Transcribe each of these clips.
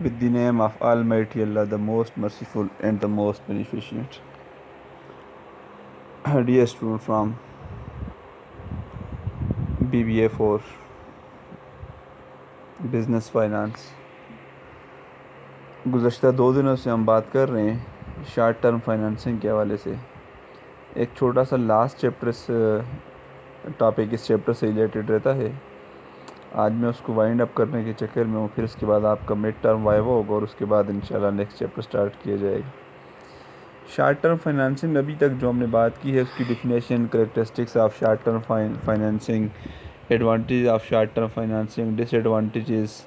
with the name of Almighty Allah, the most merciful and the most beneficent. Dear student from BBA for Business Finance, गुज़श्ता 2 दिनों से हम बात कर रहे हैं शॉर्ट टर्म फाइनेंसिंग के हवाले से। एक छोटा सा लास्ट चैप्टर टॉपिक इस चैप्टर से रिलेटेड रहता है। आज मैं उसको वाइंड अप करने के चक्कर में हूँ। फिर उसके बाद आपका मिड टर्म वाइवा होगा और उसके बाद इंशाल्लाह नेक्स्ट चैप्टर स्टार्ट किया जाएगा। शॉर्ट टर्म फाइनेंसिंग अभी तक जो हमने बात की है उसकी definition, characteristics of short term financing, advantage of short term financing, disadvantages,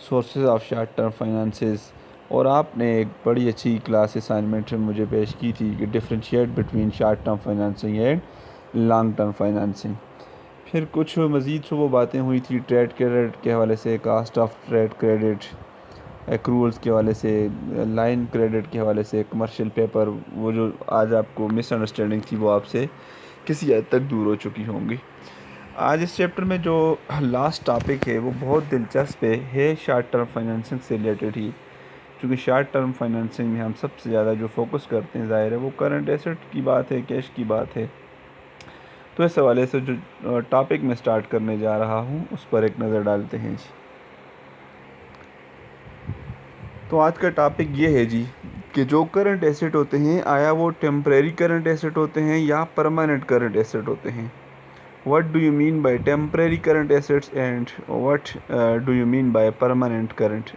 sources of short term finances, और आपने एक बड़ी अच्छी क्लास असाइनमेंट में मुझे पेश की थी कि differentiate between short term financing and long term financing. फिर कुछ मज़ीद वो बातें हुई थी ट्रेड क्रेडिट के हवाले से, कास्ट ऑफ ट्रेड क्रेडिट, एक्रूल्स के हवाले से, लाइन क्रेडिट के हवाले से, कमर्शियल पेपर, वो जो आज आपको मिसअंडरस्टैंडिंग थी वो आपसे किसी हद तक दूर हो चुकी होंगी। आज इस चैप्टर में जो लास्ट टॉपिक है वो बहुत दिलचस्प है शॉर्ट टर्म फाइनेंसिंग से रिलेटेड ही, क्योंकि शॉर्ट टर्म फाइनेंसिंग में हम सबसे ज़्यादा जो फोकस करते हैं ज़ाहिर है वो करंट एसेट की बात है, कैश की बात है। तो इस हवाले से जो टॉपिक मैं स्टार्ट करने जा रहा हूँ उस पर एक नज़र डालते हैं जी। तो आज का टॉपिक ये है जी कि जो करंट एसेट होते हैं आया वो टेम्परेरी करंट एसेट होते हैं या परमानेंट करंट एसेट होते हैं। What do you mean by temporary current assets and what do you mean by permanent current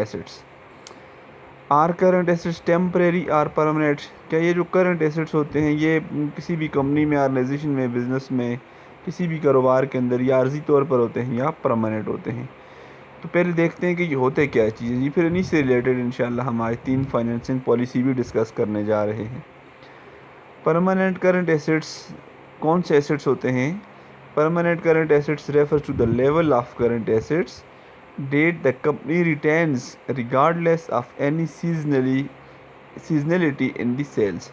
assets? Are current assets temporary or permanent? क्या ये जो current assets होते हैं ये किसी भी कंपनी में, ऑर्गेनाइजेशन में, बिज़नेस में, किसी भी कारोबार के अंदर या आर्जी तौर पर होते हैं या परमानेंट होते हैं? तो पहले देखते हैं कि ये होते क्या चीज़ें जी, फिर इन्हीं से रिलेटेड इंशाल्लाह हम आज 3 फाइनेंसिंग पॉलिसी भी डिस्कस करने जा रहे हैं। परमानेंट करंट एसेट्स कौन से एसेट्स होते हैं? Permanent current assets refers to the level of current assets that the company retains regardless of any seasonality in the sales।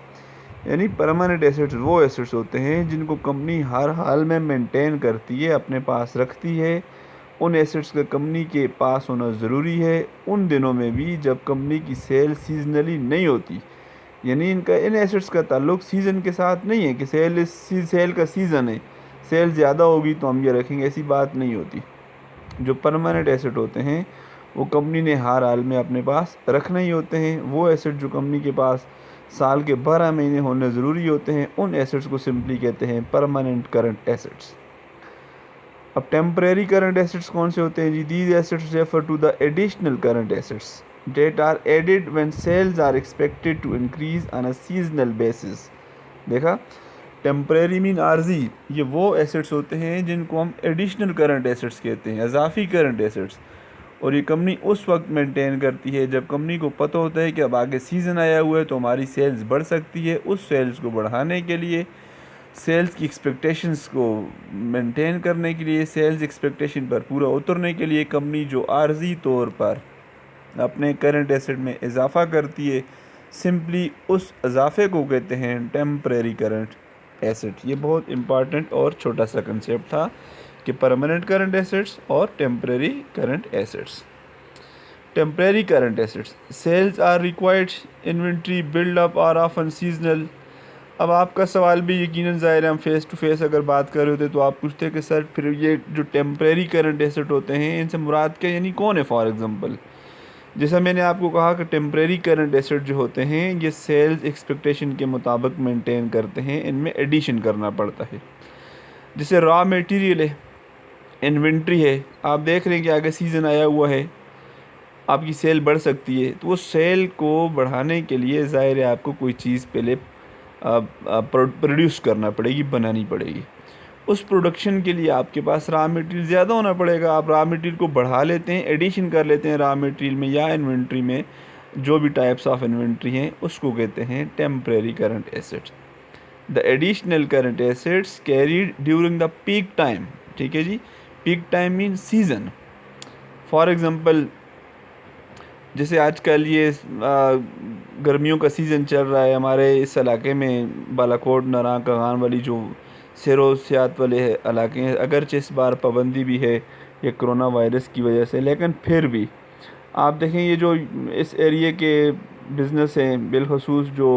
यानी परमानेंट एसेट्स वो एसेट्स होते हैं जिनको कंपनी हर हाल में मेंटेन करती है, अपने पास रखती है। उन एसेट्स का कंपनी के पास होना ज़रूरी है उन दिनों में भी जब कंपनी की सेल सीजनली नहीं होती। यानी इन एसेट्स का ताल्लुक सीज़न के साथ नहीं है कि सेल का सीज़न है, सेल ज़्यादा होगी तो हम ये रखेंगे, ऐसी बात नहीं होती। जो परमानेंट एसेट होते हैं वो कंपनी ने हर हाल में अपने पास रखने ही होते हैं। वो एसेट जो कंपनी के पास साल के 12 महीने होने ज़रूरी होते हैं उन एसेट्स को सिंपली कहते हैं परमानेंट करंट एसेट्स। अब टेम्परेरी करंट एसेट्स कौन से होते हैं जी? These assets refer to the additional current assets that are added when sales are expected to increase on a seasonal basis। देखा, टेम्परेरी मीन आर्जी, ये वो एसेट्स होते हैं जिनको हम एडिशनल करंट एसेट्स कहते हैं, इजाफी करंट एसेट्स। और ये कंपनी उस वक्त मेंटेन करती है जब कंपनी को पता होता है कि अब आगे सीज़न आया हुआ है तो हमारी सेल्स बढ़ सकती है। उस सेल्स को बढ़ाने के लिए, सेल्स की एक्सपेक्टेशंस को मेंटेन करने के लिए, सेल्स एक्सपेक्टेशन पर पूरा उतरने के लिए कंपनी जो आर्जी तौर पर अपने करंट एसेट में इजाफ़ा करती है, सिंपली उस इजाफे को कहते हैं टेम्परेरी करंट एसेट। ये बहुत इम्पॉर्टेंट और छोटा सा कंसेप्ट था कि परमानेंट करंट एसेट्स और temporary current assets. Temporary current assets, sales are required inventory build up are often seasonal. अब आपका सवाल भी यकीनन ज़ाहिर है, हम फेस टू फेस अगर बात कर रहे होते तो आप पूछते कि सर फिर ये जो टेम्परेरी करंट एसेट होते हैं इनसे मुराद क्या, यानी कौन है? फॉर एग्ज़ाम्पल जैसा मैंने आपको कहा कि टेम्परेरी करंट एसेट जो होते हैं ये सेल्स एक्सपेक्टेशन के मुताबिक मेंटेन करते हैं, इनमें एडिशन करना पड़ता है। जैसे रॉ मटेरियल है, इन्वेंट्री है, आप देख रहे हैं कि आगे सीज़न आया हुआ है, आपकी सेल बढ़ सकती है, तो वो सेल को बढ़ाने के लिए ज़ाहिर है आपको कोई चीज़ पहले प्रोड्यूस करना पड़ेगी, बनानी पड़ेगी। उस प्रोडक्शन के लिए आपके पास रॉ मटेरियल ज़्यादा होना पड़ेगा। आप रॉ मटेरियल को बढ़ा लेते हैं, एडिशन कर लेते हैं रॉ मटेरियल में या इन्वेंट्री में, जो भी टाइप्स ऑफ इन्वेंट्री हैं उसको कहते हैं temporary current assets. The additional current assets carried during the peak time. ठीक है जी, peak time mean season. For example जैसे आजकल ये गर्मियों का सीज़न चल रहा है हमारे इस इलाके में, बालाकोट, नारां, कागान वाली जो सैरो-सियाहत वाले इलाके हैं, अगरचे इस बार पाबंदी भी है ये कोरोना वायरस की वजह से, लेकिन फिर भी आप देखें ये जो इस एरिए के बिज़नेस हैं, बिलखसूस जो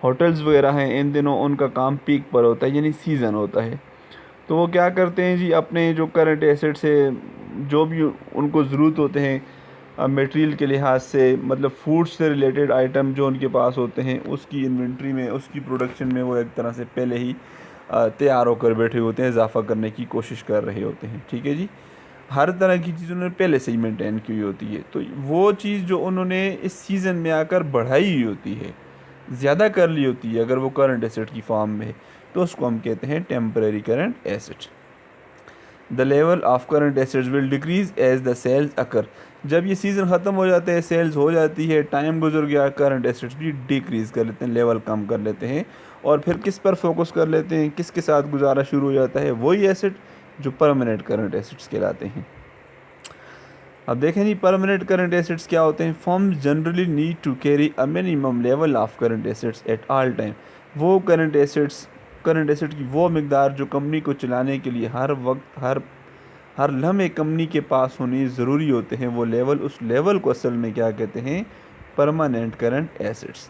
होटल्स वगैरह हैं, इन दिनों उनका काम पीक पर होता है, यानी सीज़न होता है। तो वो क्या करते हैं जी, अपने जो करंट एसेट्स है, जो भी उनको ज़रूरत होते हैं मटेरियल के लिहाज से, मतलब फूड से रिलेटेड आइटम जो उनके पास होते हैं, उसकी इन्वेंट्री में, उसकी प्रोडक्शन में वो एक तरह से पहले ही तैयार होकर बैठे होते हैं, इजाफ़ा करने की कोशिश कर रहे होते हैं। ठीक है जी, हर तरह की चीज़ उन्होंने पहले से ही मेंटेन की हुई होती है। तो वो चीज़ जो उन्होंने इस सीज़न में आकर बढ़ाई हुई होती है, ज़्यादा कर ली होती है, अगर वो करंट एसेट की फॉर्म में है, तो उसको हम कहते हैं temporary current asset. The level of current assets will decrease as the sales occur. जब ये सीज़न ख़त्म हो जाते हैं, सेल्स हो जाती है, टाइम गुजर गया, करंट एसेट्स भी डिक्रीज़ कर लेते हैं, लेवल कम कर लेते हैं, और फिर किस पर फोकस कर लेते हैं, किसके साथ गुजारा शुरू हो जाता है, वही एसेट जो परमानेंट करंट एसेट्स कहलाते हैं। अब देखें जी, परमानेंट करंट एसेट्स क्या होते हैं। Firms generally need to carry a minimum level of current assets at all time. वो करंट एसेट की वो मकदार जो कंपनी को चलाने के लिए हर वक्त, हर लम्हे कंपनी के पास होनी ज़रूरी होते हैं, वो लेवल, उस लेवल को असल में क्या कहते हैं, permanent current assets.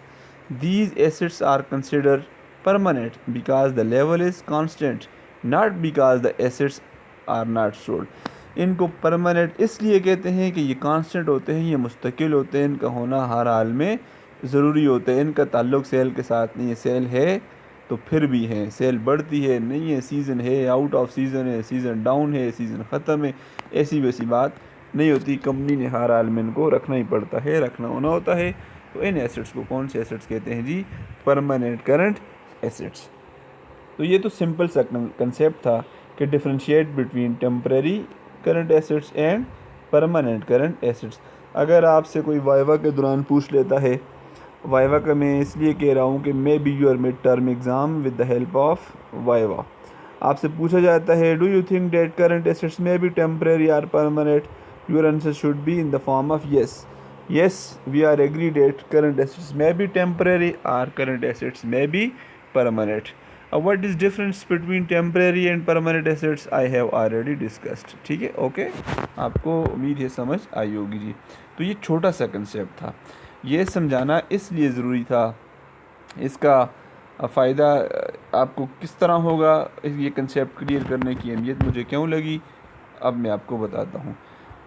These assets are considered permanent because the level is constant, not because the assets are not sold. इनको परमानेंट इसलिए कहते हैं कि ये कांस्टेंट होते हैं, ये मुस्तकिल होते हैं, इनका होना हर हाल में ज़रूरी होता है, इनका ताल्लुक़ सेल के साथ नहीं है। सेल है तो फिर भी है, सेल बढ़ती है नहीं है, सीज़न है, आउट ऑफ सीज़न है, सीज़न डाउन है, सीज़न ख़त्म है, ऐसी वैसी बात नहीं होती। कंपनी ने हर हाल में इनको रखना ही पड़ता है, रखना होना होता है। तो इन एसेट्स को कौन से एसेट्स कहते हैं जी, परमानेंट करंट एसेट्स। तो ये तो सिंपल सा कंसेप्ट था कि differentiate between temporary current assets and permanent current assets. अगर आपसे कोई वाइवा के दौरान पूछ लेता है, वाइवा का मैं इसलिए कह रहा हूँ कि maybe your mid term exam with the help of viva, आपसे पूछा जाता है do you think that current assets may be temporary or permanent, your answer should be in the form of yes. Yes, we are agreed that current assets may be temporary or current assets may be permanent. What is difference between temporary and permanent assets? I have already discussed. ठीक है, okay, आपको उम्मीद है समझ आई होगी जी। तो ये छोटा सा कंसेप्ट था, ये समझाना इसलिए ज़रूरी था। इसका फ़ायदा आपको किस तरह होगा, ये कंसेप्ट क्लियर करने की अहमियत मुझे क्यों लगी, अब मैं आपको बताता हूँ।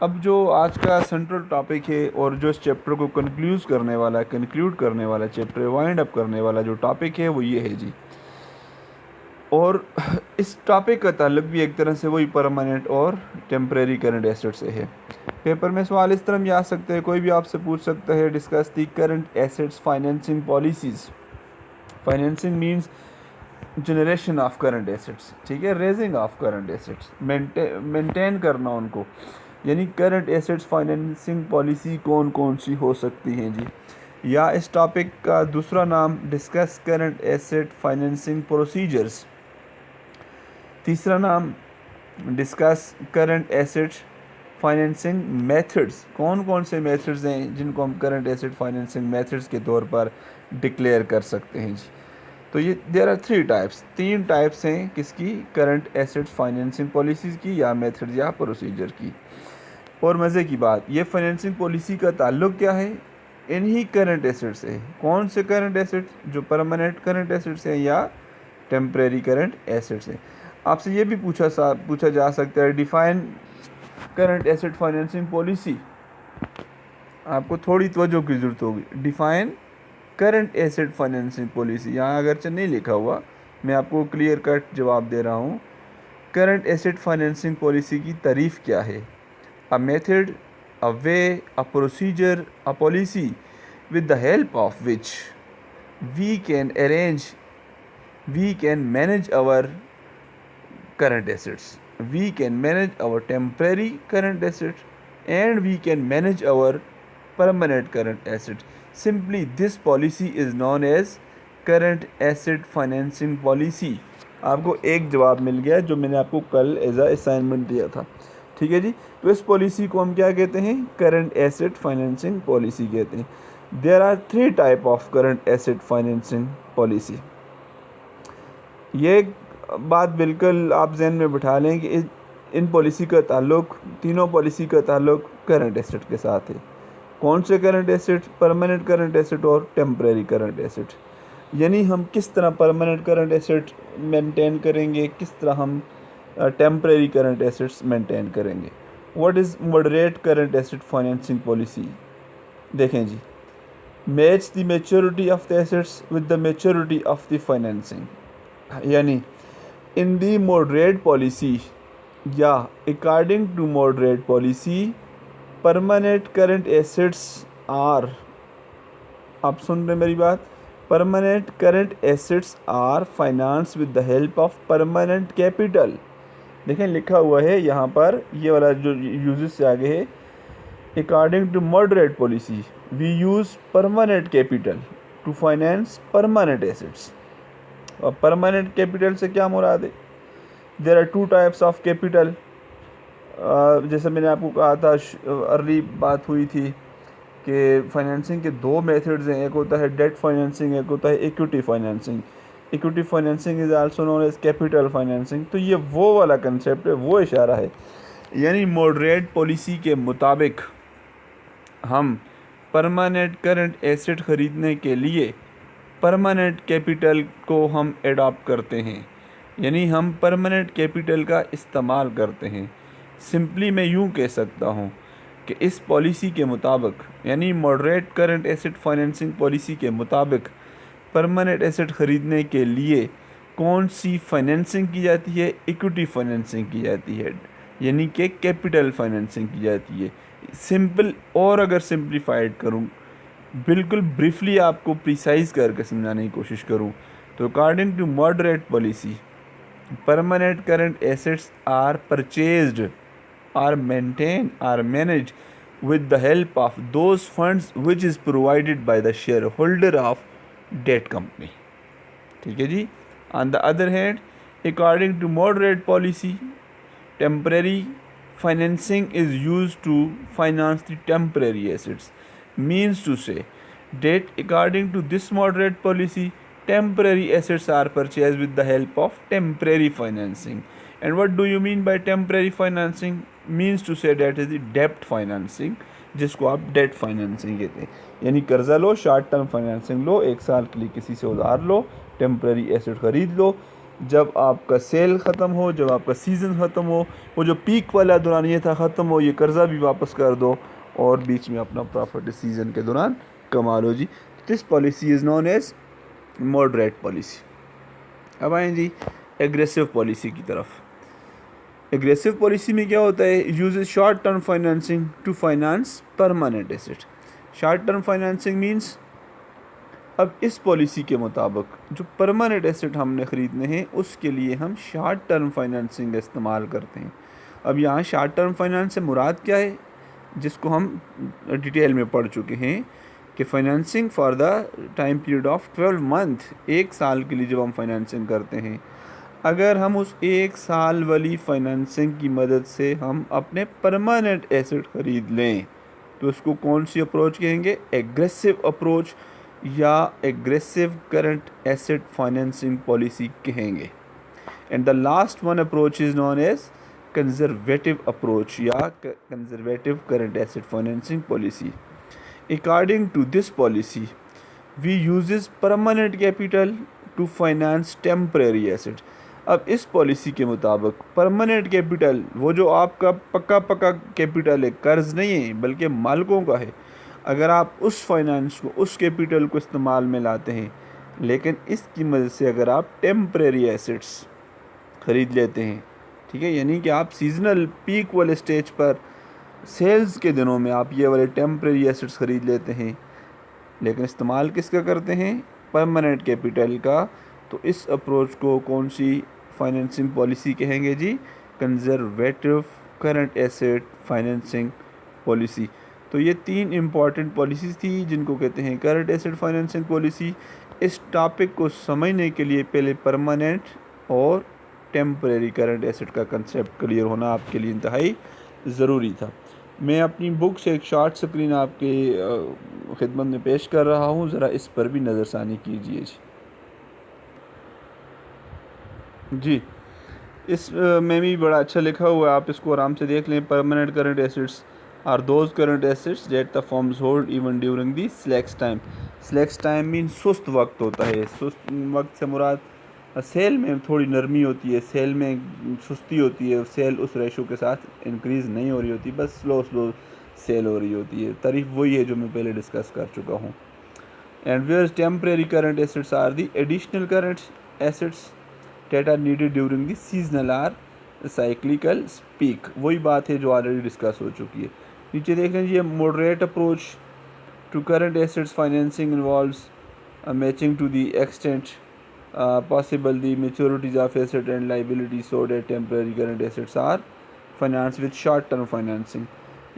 अब जो आज का सेंट्रल टॉपिक है और जो इस चैप्टर को कंक्लूड करने वाला चैप्टर वाइंड अप करने वाला जो टॉपिक है वो ये है जी। और इस टॉपिक का ताल्लुक भी एक तरह से वही परमानेंट और टेम्परेरी करंट एसेट से है। पेपर में सवाल इस तरह भी आ सकते हैं, कोई भी आपसे पूछ सकता है discuss the current assets financing policies. Financing means generation of current assets, ठीक है, raising of current assets, maintain करना उनको, यानी करंट एसेट्स फाइनेंसिंग पॉलिसी कौन कौन सी हो सकती हैं जी। या इस टॉपिक का दूसरा नाम discuss current asset financing procedures. तीसरा नाम discuss current asset financing methods, कौन कौन से मेथड्स हैं जिनको हम करंट एसेट फाइनेंसिंग मेथड्स के तौर पर डिक्लेयर कर सकते हैं जी। तो ये देयर आर 3 टाइप्स, 3 टाइप्स हैं किसकी, करंट एसेट फाइनेंसिंग पॉलिसीज़ की या मेथड या प्रोसीजर की। और मज़े की बात, ये फाइनेंसिंग पॉलिसी का ताल्लुक क्या है, इन्हीं करंट एसेट से है। कौन से करंट एसेट, जो परमानेंट करंट एसेट्स हैं या टेम्परेरी करंट एसेट्स हैं। आपसे ये भी पूछा जा सकता है define current asset financing policy, आपको थोड़ी तवज्जो की ज़रूरत होगी। Define current asset financing policy, यहाँ अगरचे नहीं लिखा हुआ, मैं आपको क्लियर कट जवाब दे रहा हूँ। करंट एसेट फाइनेंसिंग पॉलिसी की तारीफ़ क्या है, a method, a way, a procedure, a policy with the help of which we can manage our current assets, we can manage our temporary current assets, and we can manage our permanent current assets. Simply this policy is known as current asset financing policy. आपको एक जवाब मिल गया जो मैंने आपको कल as a assignment दिया था, ठीक है जी। तो इस पॉलिसी को हम क्या कहते हैं, करंट एसेट फाइनेंसिंग पॉलिसी कहते हैं। There are 3 type of current asset financing policy. ये बात बिल्कुल आप जहन में बिठा लें कि इन पॉलिसी का ताल्लुक, तीनों पॉलिसी का ताल्लुक करंट एसेट के साथ है। कौन से current asset? Permanent current asset और टेम्परेरी करंट एसेट। यानी हम किस तरह परमानेंट करंट एसेट मेंटेन करेंगे, किस तरह हम टेम्परेरी करंट एसेट्स मेंटेन करेंगे। What is moderate current asset financing policy? देखें जी, match the maturity of the assets with the maturity of the financing. यानी इन दी मॉडरेट पॉलिसी या according to moderate policy, permanent current assets are, आप सुन रहे मेरी बात, permanent current assets are finance with the help of permanent capital. देखें लिखा हुआ है यहाँ पर, ये वाला जो यूजेस से आगे है, according to moderate policy we use permanent capital to finance permanent assets. और परमानेंट कैपिटल से क्या मुराद है? There are two types of capital. जैसे मैंने आपको कहा था, अर्ली बात हुई थी कि फाइनेंसिंग के दो मेथड्स हैं, एक होता है डेट फाइनेंसिंग, एक होता है equity financing. Equity financing is also known as capital financing. तो ये वो वाला कंसेप्ट है, वो इशारा है। यानी मॉडरेट पॉलिसी के मुताबिक हम परमानेंट करंट एसेट ख़रीदने के लिए परमानेंट कैपिटल को हम एडॉप्ट करते हैं, यानी हम परमानेंट कैपिटल का इस्तेमाल करते हैं। सिंपली मैं यूँ कह सकता हूँ कि इस पॉलिसी के मुताबिक, यानी moderate current asset financing policy के मुताबिक, परमानेंट एसेट ख़रीदने के लिए कौन सी फाइनेंसिंग की जाती है? इक्विटी फाइनेंसिंग की जाती है, यानी कि कैपिटल फाइनेंसिंग की जाती है। सिंपल, और अगर सिंप्लीफाइड करूँ, बिल्कुल ब्रीफली आपको प्रिसाइज करके समझाने की कोशिश करूँ, तो according to moderate policy, permanent current assets are purchased or maintained or managed with the help of those funds which is provided by the shareholder of debt company। ठीक है जी। On the other hand, according to moderate policy, temporary financing is used to finance the temporary assets, means to say that according to this moderate policy, temporary assets are purchased with the help of temporary financing। And what do you mean by temporary financing? Means to say that is the debt financing, जिसको आप debt financing कहते हैं। यानी कर्जा लो, short term financing लो, एक साल के लिए किसी से उधार लो, टेम्पररी एसेट ख़रीद लो, जब आपका सेल ख़त्म हो, जब आपका सीज़न ख़त्म हो, वो जो पीक वाला दौरान ये था ख़त्म हो, ये कर्जा भी वापस कर दो और बीच में अपना प्रॉफिट सीज़न के दौरान कमा लो जी। This policy is known as moderate policy. अब आएँ जी एग्रेसिव पॉलिसी की तरफ। एग्रेसिव पॉलिसी में क्या होता है? Use short term financing to finance permanent asset. Short term financing means, अब इस पॉलिसी के मुताबिक जो परमानेंट एसेट हमने ख़रीदने हैं उसके लिए हम शॉर्ट टर्म फाइनेंसिंग का इस्तेमाल करते हैं। अब यहाँ शॉर्ट टर्म फाइनेंस से मुराद क्या है, जिसको हम डिटेल में पढ़ चुके हैं कि financing for the time period of 12 month, एक साल के लिए जब हम फाइनेंसिंग करते हैं, अगर हम उस एक साल वाली फाइनेंसिंग की मदद से हम अपने परमानेंट एसेट ख़रीद लें तो उसको कौन सी अप्रोच कहेंगे? एग्रेसिव अप्रोच या aggressive current asset financing policy कहेंगे। And the last one approach is known as conservative approach या conservative current asset financing policy. According to this policy we uses permanent capital to finance temporary asset. अब इस policy के मुताबिक permanent capital, वो जो आपका पक्का कैपिटल है, कर्ज नहीं है बल्कि मालिकों का है, अगर आप उस फाइनेंस को, उस कैपिटल को इस्तेमाल में लाते हैं, लेकिन इसकी मदद से अगर आप टेम्परेरी एसेट्स ख़रीद लेते हैं, ठीक है, यानी कि आप सीजनल पीक वाले स्टेज पर सेल्स के दिनों में आप ये वाले टेम्परेरी एसेट्स ख़रीद लेते हैं, लेकिन इस्तेमाल किसका करते हैं? परमानेंट कैपिटल का। तो इस अप्रोच को कौन सी फाइनेंसिंग पॉलिसी कहेंगे जी? Conservative current asset financing policy. तो ये तीन इम्पॉर्टेंट पॉलिसीज़ थी जिनको कहते हैं करंट एसेट फाइनेंसिंग पॉलिसी। इस टॉपिक को समझने के लिए पहले परमानेंट और टेम्परेरी करंट एसेट का कंसेप्ट क्लियर होना आपके लिए इंतहाई ज़रूरी था। मैं अपनी बुक से एक शॉर्ट स्क्रीन आपके खिदमत में पेश कर रहा हूँ, ज़रा इस पर भी नज़रसानी कीजिए जी। इस में भी बड़ा अच्छा लिखा हुआ है, आप इसको आराम से देख लें। Permanent current assets are those current assets that the firms hold even during the slacks time. Slacks time mean सुस्त वक्त होता है। सुस्त वक्त से मुराद सेल में थोड़ी नरमी होती है, सेल में सुस्ती होती है, सेल उस रेशो के साथ इंक्रीज़ नहीं हो रही होती, बस स्लो स्लो सेल हो रही होती है। तारीफ वही है जो मैं पहले डिस्कस कर चुका हूँ। And where temporary current assets are the additional current assets that are needed during the seasonal or cyclical speak. वही बात है जो ऑलरेडी डिस्कस हो चुकी है। नीचे देख लीजिए, moderate approach to current assets financing involves matching to the extent possible the maturities of asset and liability so that temporary current assets are financed with short term financing।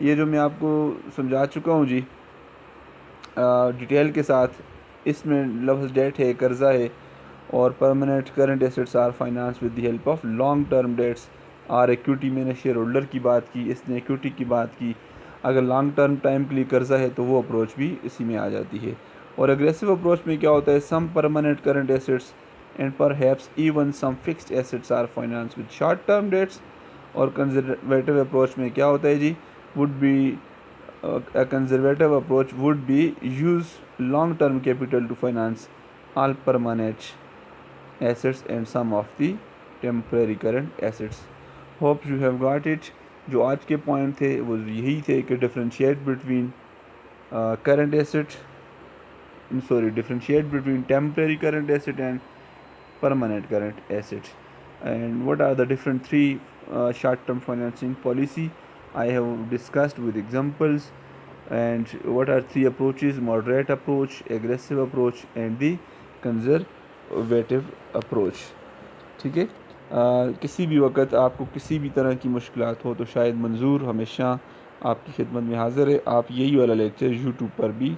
ये जो मैं आपको समझा चुका हूँ जी डिटेल के साथ, इसमें लफ्ज़ डेट है, कर्ज़ा है, और permanent current assets are finance with the help of long term debts or equity. मैंने शेयर होल्डर की बात की, इसने इक्विटी की बात की। अगर लॉन्ग टर्म टाइम के लिए कर्ज़ा है तो वो अप्रोच भी इसी में आ जाती है। और एग्रेसिव अप्रोच में क्या होता है, some permanent current assets and perhaps even some fixed assets are finance with short term debts. और कंजर्वेटिव अप्रोच में क्या होता है जी, would be a conservative approach would be use long term capital to finance all permanent assets and some of the temporary current assets। hope you have got it। जो आज के point थे वो यही थे कि differentiate between current asset, differentiate between temporary current asset and permanent current asset, and what are the different three short term financing policy I have discussed with examples, and what are three approaches: moderate approach, aggressive approach and the conservative approach। ठीक है। किसी भी वक्त आपको किसी भी तरह की मुश्किलात हो तो शायद मंजूर हमेशा आपकी खिदमत में हाज़िर है। आप यही वाला लेक्चर यूट्यूब पर भी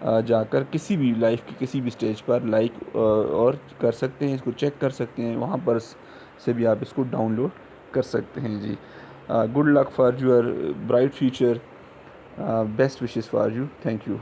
जाकर किसी भी लाइफ की किसी भी स्टेज पर लाइक और कर सकते हैं, इसको चेक कर सकते हैं, वहाँ पर से भी आप इसको डाउनलोड कर सकते हैं जी। Good luck for your bright future, best wishes for you, thank you.